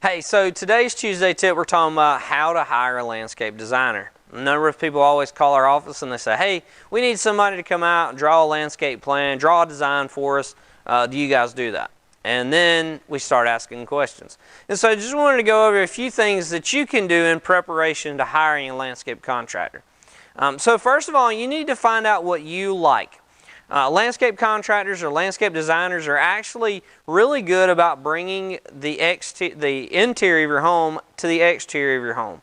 Hey, so today's Tuesday tip, we're talking about how to hire a landscape designer. A number of people always call our office and they say, hey, we need somebody to come out and draw a landscape plan, draw a design for us. Do you guys do that? And then we start asking questions. And so I just wanted to go over a few things that you can do in preparation to hiring a landscape contractor. So first of all, you need to find out what you like. Landscape contractors or landscape designers are actually really good about bringing the interior of your home to the exterior of your home.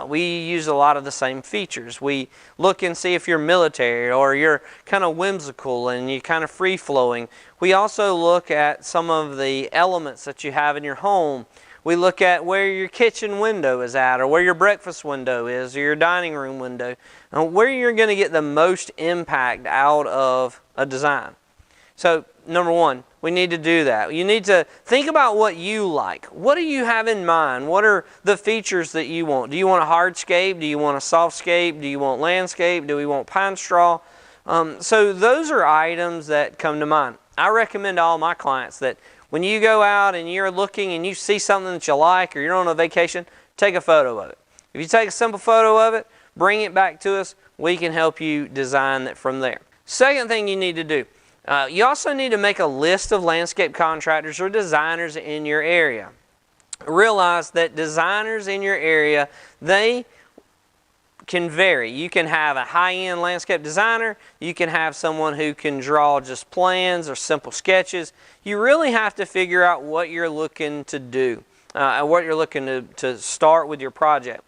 We use a lot of the same features. We look and see if you're military or you're kind of whimsical and you're kind of free-flowing. We also look at some of the elements that you have in your home. We look at where your kitchen window is at, or where your breakfast window is, or your dining room window, and where you're going to get the most impact out of a design. So, number one, we need to do that. You need to think about what you like. What do you have in mind? What are the features that you want? Do you want a hardscape? Do you want a softscape? Do you want landscape? Do we want pine straw? So those are items that come to mind. I recommend to all my clients that when you go out and you're looking and you see something that you like, or you're on a vacation, take a photo of it. If you take a simple photo of it, bring it back to us, we can help you design it from there. Second thing you need to do, you also need to make a list of landscape contractors or designers in your area. Realize that designers in your area, they can vary. You can have a high-end landscape designer, you can have someone who can draw just plans or simple sketches. You really have to figure out what you're looking to do, and what you're looking to start with your project.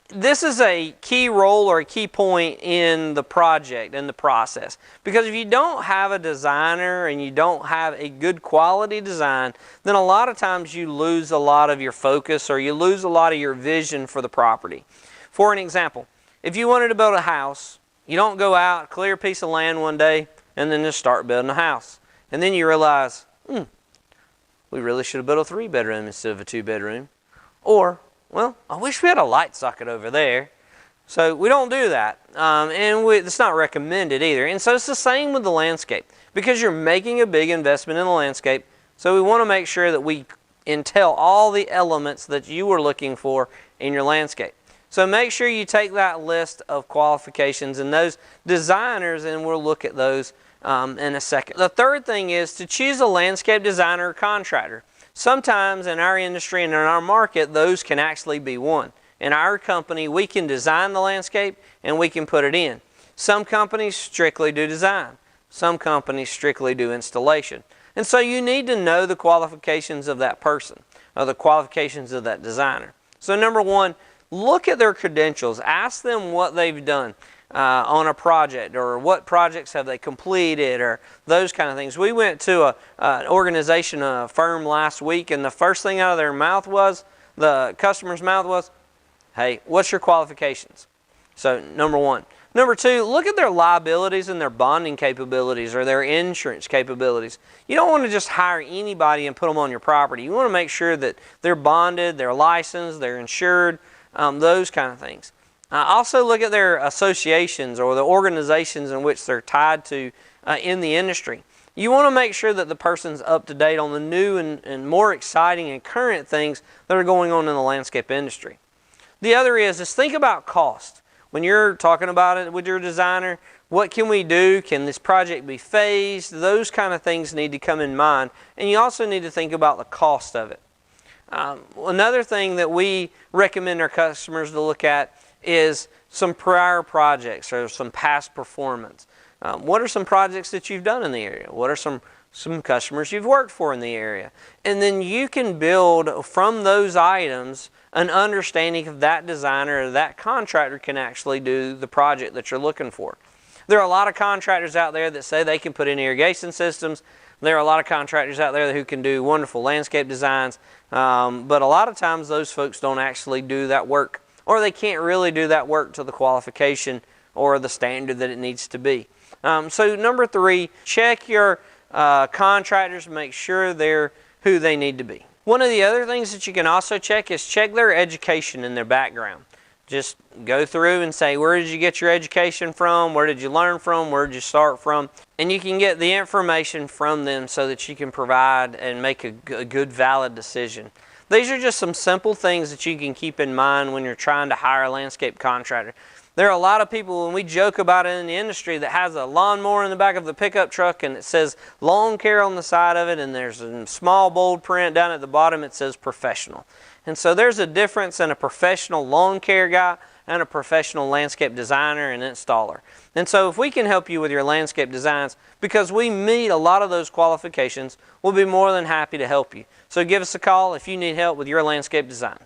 This is a key role or a key point in the project, in the process. Because if you don't have a designer and you don't have a good quality design, then a lot of times you lose a lot of your focus or you lose a lot of your vision for the property. For an example, if you wanted to build a house, you don't go out, clear a piece of land one day, and then just start building a house. And then you realize, we really should have built a 3-bedroom instead of a 2-bedroom. Or, well, I wish we had a light socket over there. So we don't do that. It's not recommended either. And so it's the same with the landscape. Because you're making a big investment in the landscape, so we want to make sure that we entail all the elements that you were looking for in your landscape. So make sure you take that list of qualifications and those designers, and we'll look at those in a second. The third thing is to choose a landscape designer or contractor. Sometimes in our industry and in our market, those can actually be one. In our company, we can design the landscape and we can put it in. Some companies strictly do design. Some companies strictly do installation. And so you need to know the qualifications of that person, or the qualifications of that designer. So number one, look at their credentials. Ask them what they've done on a project, or what projects have they completed, or those kind of things. We went to an organization, a firm last week, and the first thing out of their mouth was, the customer's mouth was, hey, what's your qualifications? So number one. Number two, look at their liabilities and their bonding capabilities or their insurance capabilities. You don't want to just hire anybody and put them on your property. You want to make sure that they're bonded, they're licensed, they're insured, those kind of things. Also look at their associations or the organizations in which they're tied to in the industry. You want to make sure that the person's up to date on the new and more exciting and current things that are going on in the landscape industry. The other is think about cost. When you're talking about it with your designer, what can we do? Can this project be phased? Those kind of things need to come in mind. And you also need to think about the cost of it. Another thing that we recommend our customers to look at is some prior projects or some past performance. What are some projects that you've done in the area? What are some customers you've worked for in the area? And then you can build from those items an understanding of that designer or that contractor can actually do the project that you're looking for. There are a lot of contractors out there that say they can put in irrigation systems. There are a lot of contractors out there who can do wonderful landscape designs, but a lot of times those folks don't actually do that work, or they can't really do that work to the qualification or the standard that it needs to be. So number three, check your contractors, make sure they're who they need to be. One of the other things that you can also check is check their education and their background. Just go through and say, where did you get your education from? Where did you learn from? Where did you start from? And you can get the information from them so that you can provide and make a good, valid decision. These are just some simple things that you can keep in mind when you're trying to hire a landscape contractor. There are a lot of people, when we joke about it in the industry, that has a lawnmower in the back of the pickup truck and it says lawn care on the side of it, and there's a small bold print down at the bottom it says professional. And so there's a difference in a professional lawn care guy and a professional landscape designer and installer. And so if we can help you with your landscape designs, because we meet a lot of those qualifications, we'll be more than happy to help you. So give us a call if you need help with your landscape design.